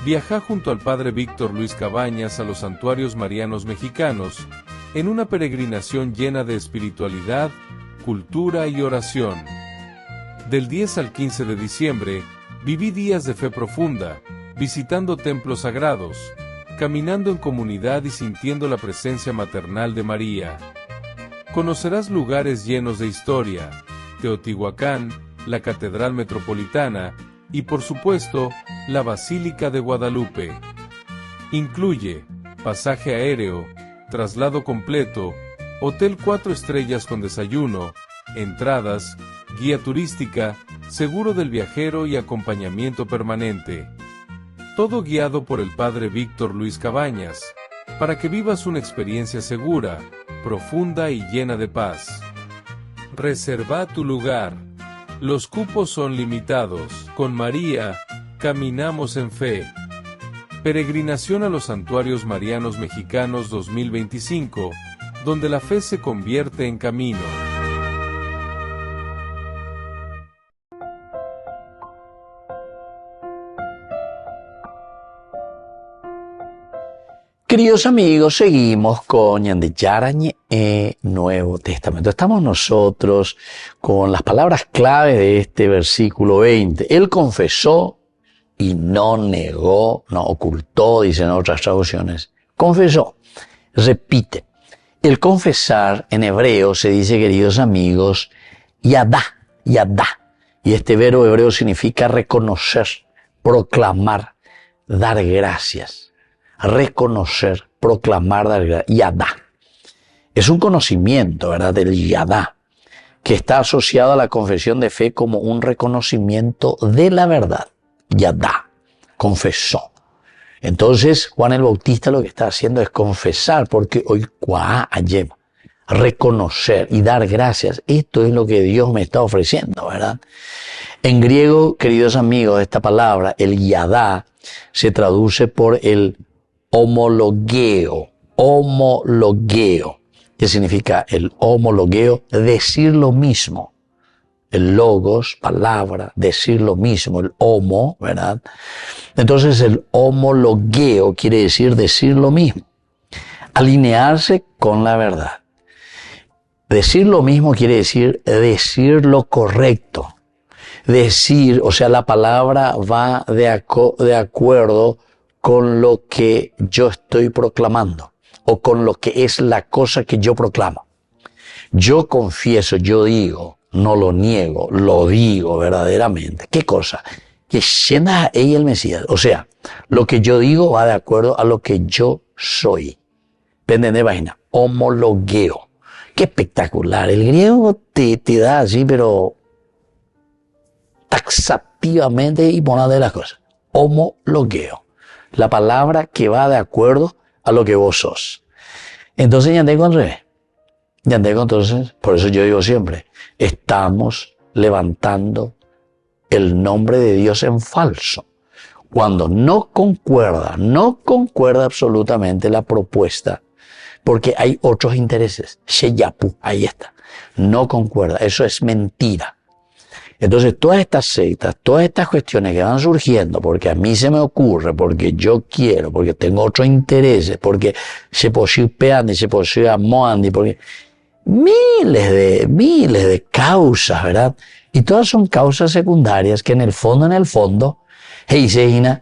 Viaja junto al Padre Víctor Luis Cabañas a los santuarios marianos mexicanos, en una peregrinación llena de espiritualidad, cultura y oración. Del 10 al 15 de diciembre, viví días de fe profunda, visitando templos sagrados, caminando en comunidad y sintiendo la presencia maternal de María. Conocerás lugares llenos de historia, Teotihuacán, la Catedral Metropolitana y, por supuesto, la Basílica de Guadalupe. Incluye pasaje aéreo, traslado completo, hotel 4 estrellas con desayuno, entradas, guía turística, seguro del viajero y acompañamiento permanente. Todo guiado por el Padre Víctor Luis Cabañas, para que vivas una experiencia segura, profunda y llena de paz. Reserva tu lugar. Los cupos son limitados. Con María, caminamos en fe. Peregrinación a los Santuarios Marianos Mexicanos 2025, donde la fe se convierte en camino. Queridos amigos, seguimos con Ñande Yarañe Nuevo Testamento. Estamos nosotros con las palabras clave de este versículo 20. Él confesó y no negó, no ocultó, dicen otras traducciones. Confesó, repite. El confesar en hebreo se dice, queridos amigos, yadá. Y este verbo hebreo significa reconocer, proclamar, dar gracias. Reconocer, proclamar, dar gracias. Yadá. Es un conocimiento, ¿verdad? Del yadá, que está asociado a la confesión de fe como un reconocimiento de la verdad. Yadá. Confesó. Entonces, Juan el Bautista lo que está haciendo es confesar, porque hoy reconocer y dar gracias. Esto es lo que Dios me está ofreciendo, ¿verdad? En griego, queridos amigos, esta palabra, el yadá, se traduce por el homologueo. Homologueo. ¿Qué significa el homologueo? Decir lo mismo. El logos, palabra, decir lo mismo, el homo, ¿verdad? Entonces el homologueo quiere decir lo mismo. Alinearse con la verdad. Decir lo mismo quiere decir lo correcto. Decir, o sea, la palabra va de acuerdo con lo que yo estoy proclamando o con lo que es la cosa que yo proclamo. Yo confieso, yo digo, no lo niego, lo digo verdaderamente. ¿Qué cosa? Que llena ella el Mesías. O sea, lo que yo digo va de acuerdo a lo que yo soy. ¿Entendés, vaina? Homologueo. Qué espectacular. El griego te da así, pero taxativamente y ponade las cosas. Homologueo. La palabra que va de acuerdo a lo que vos sos. Entonces ya tengo al revés. Entonces, por eso yo digo siempre, estamos levantando el nombre de Dios en falso. Cuando no concuerda absolutamente la propuesta, porque hay otros intereses. Sheyapu, ahí está. No concuerda, eso es mentira. Entonces todas estas sectas, todas estas cuestiones que van surgiendo, porque a mí se me ocurre, porque yo quiero, porque tengo otros intereses, porque se posee se posee amoandi, porque miles de causas, ¿verdad? Y todas son causas secundarias que en el fondo, heiseina,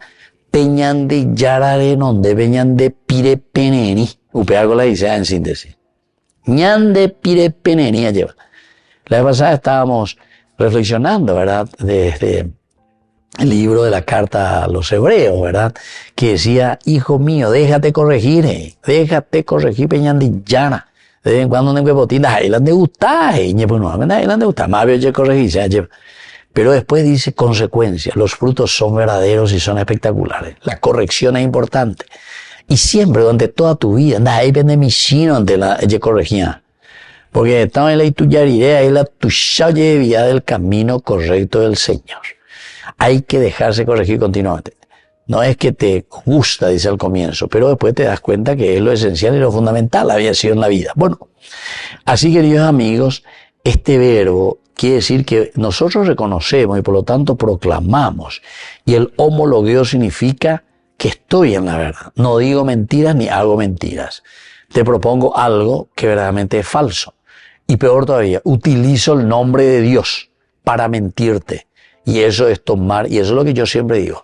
peñan de yarare nonde, peñan de pire peneni, upeago la dice en síntesis. Ñan de pire peneni lleva. La vez pasada estábamos reflexionando, ¿verdad? Desde el libro de la carta a los hebreos, ¿verdad? Que decía, hijo mío, déjate corregir, peñan de yara. De vez en cuando no me botinas, ahí las de gustar, ahí las de gustar, más bien corregir, pero después dice consecuencias, los frutos son verdaderos y son espectaculares, la corrección es importante, y siempre durante toda tu vida, ahí vende mi chino ante la corregía, porque estamos en la idea y la tuya vida del camino correcto del Señor, hay que dejarse corregir continuamente. No es que te gusta, dice al comienzo, pero después te das cuenta que es lo esencial y lo fundamental había sido en la vida. Bueno, así queridos amigos, este verbo quiere decir que nosotros reconocemos y por lo tanto proclamamos. Y el homologueo significa que estoy en la verdad. No digo mentiras ni hago mentiras. Te propongo algo que verdaderamente es falso. Y peor todavía, utilizo el nombre de Dios para mentirte. Y eso es tomar, y eso es lo que yo siempre digo.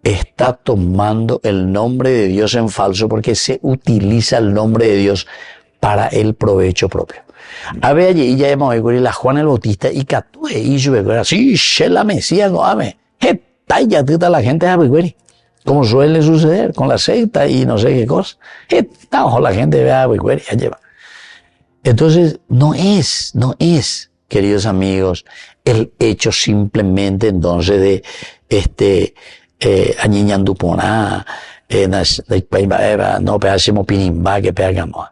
Está tomando el nombre de Dios en falso porque se utiliza el nombre de Dios para el provecho propio. A ver, allí ya hemos oído la Juan el Bautista y Catue y yo sí, la Mesías no ame. Ya toda la gente sabe, como suele suceder con la secta y no sé qué cosa. Ojo, la gente ve a ya lleva. Entonces, no es, queridos amigos, el hecho simplemente entonces de añiñando poná, no peásemos pinimba que pegamos.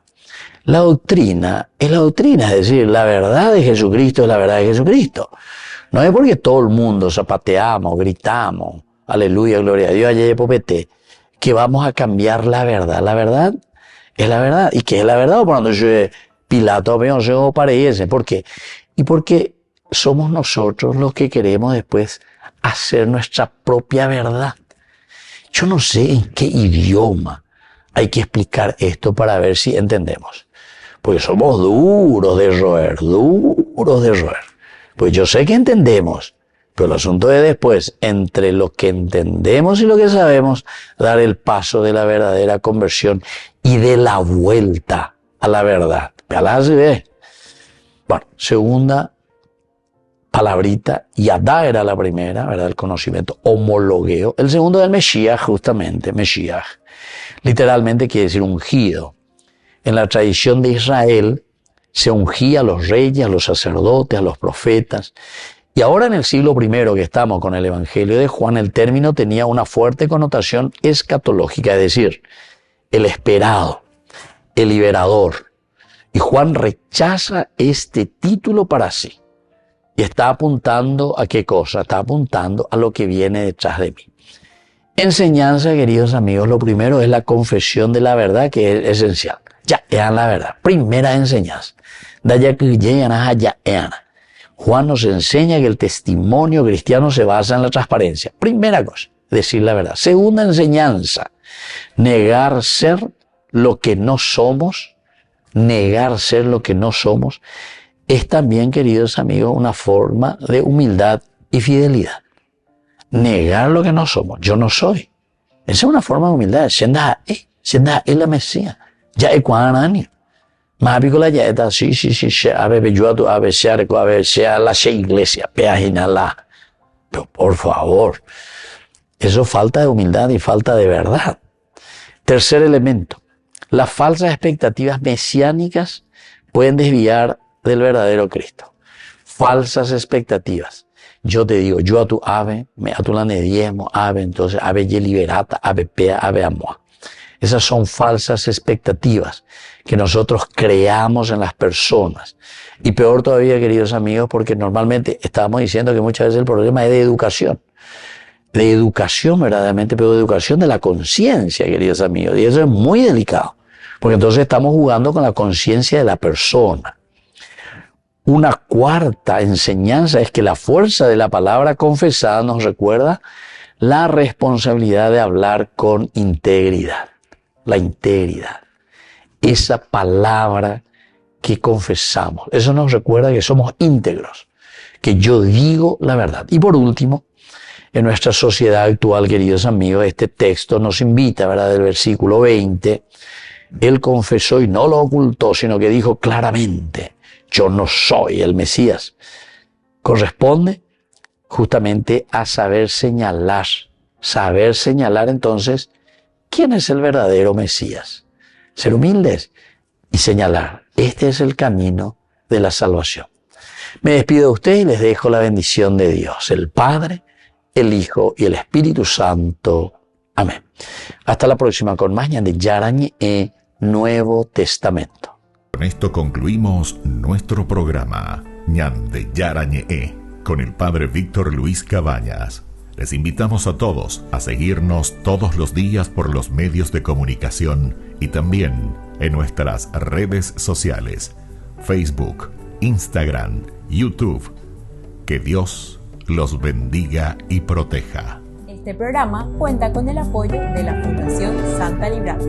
La doctrina es la doctrina, es decir, la verdad de Jesucristo es la verdad de Jesucristo. No es porque todo el mundo zapateamos, gritamos, aleluya, gloria a Dios, allá popete, que vamos a cambiar la verdad. La verdad es la verdad. ¿Y qué es la verdad? Por cuando yo Pilato veo se parece. ¿Por qué? Y porque somos nosotros los que queremos después hacer nuestra propia verdad. Yo no sé en qué idioma hay que explicar esto para ver si entendemos. Porque somos duros de roer. Pues yo sé que entendemos, pero el asunto es después, entre lo que entendemos y lo que sabemos, dar el paso de la verdadera conversión y de la vuelta a la verdad. Bueno, segunda palabrita, yadá era la primera, ¿verdad? El conocimiento, homologueo. El segundo del Mesías, justamente, Mesías. Literalmente quiere decir ungido. En la tradición de Israel se ungía a los reyes, a los sacerdotes, a los profetas. Y ahora en el siglo I que estamos con el Evangelio de Juan, el término tenía una fuerte connotación escatológica, es decir, el esperado, el liberador. Y Juan rechaza este título para sí. Y está apuntando a qué cosa, está apuntando a lo que viene detrás de mí. Enseñanza, queridos amigos, lo primero es la confesión de la verdad, que es esencial. Ya es la verdad. Primera enseñanza. Juan nos enseña que el testimonio cristiano se basa en la transparencia. Primera cosa, decir la verdad. Segunda enseñanza, negar ser lo que no somos. Negar ser lo que no somos es también, queridos amigos, una forma de humildad y fidelidad. Negar lo que no somos. Yo no soy. Esa es una forma de humildad. Sienda es la Mesías. Ya es cuanani. Más pícola ya está. Sí. A ver, yo a ver, sea la iglesia. Peajinala. Pero por favor. Eso es falta de humildad y falta de verdad. Tercer elemento. Las falsas expectativas mesiánicas pueden desviar del verdadero Cristo. Falsas expectativas. Yo te digo, yo a tu ave, a tu lane diezmo, ave, entonces ave ye liberata, ave pea, ave amoa. Esas son falsas expectativas que nosotros creamos en las personas. Y peor todavía, queridos amigos, porque normalmente estábamos diciendo que muchas veces el problema es de educación. De educación verdaderamente, pero de educación de la conciencia, queridos amigos. Y eso es muy delicado. Porque entonces estamos jugando con la conciencia de la persona. Una cuarta enseñanza es que la fuerza de la palabra confesada nos recuerda la responsabilidad de hablar con integridad. La integridad. Esa palabra que confesamos. Eso nos recuerda que somos íntegros. Que yo digo la verdad. Y por último, en nuestra sociedad actual, queridos amigos, este texto nos invita, ¿verdad? Del versículo 20, él confesó y no lo ocultó, sino que dijo claramente, yo no soy el Mesías. Corresponde justamente a saber señalar. Saber señalar entonces quién es el verdadero Mesías. Ser humildes y señalar. Este es el camino de la salvación. Me despido de ustedes y les dejo la bendición de Dios, el Padre, el Hijo y el Espíritu Santo. Amén. Hasta la próxima con más Ñande Yarañe Nuevo Testamento. Con esto concluimos nuestro programa Ñande Yarañe con el Padre Víctor Luis Cabañas. Les invitamos a todos a seguirnos todos los días por los medios de comunicación y también en nuestras redes sociales, Facebook, Instagram, YouTube. Que Dios los bendiga y proteja. Este programa cuenta con el apoyo de la Fundación Santa Librada.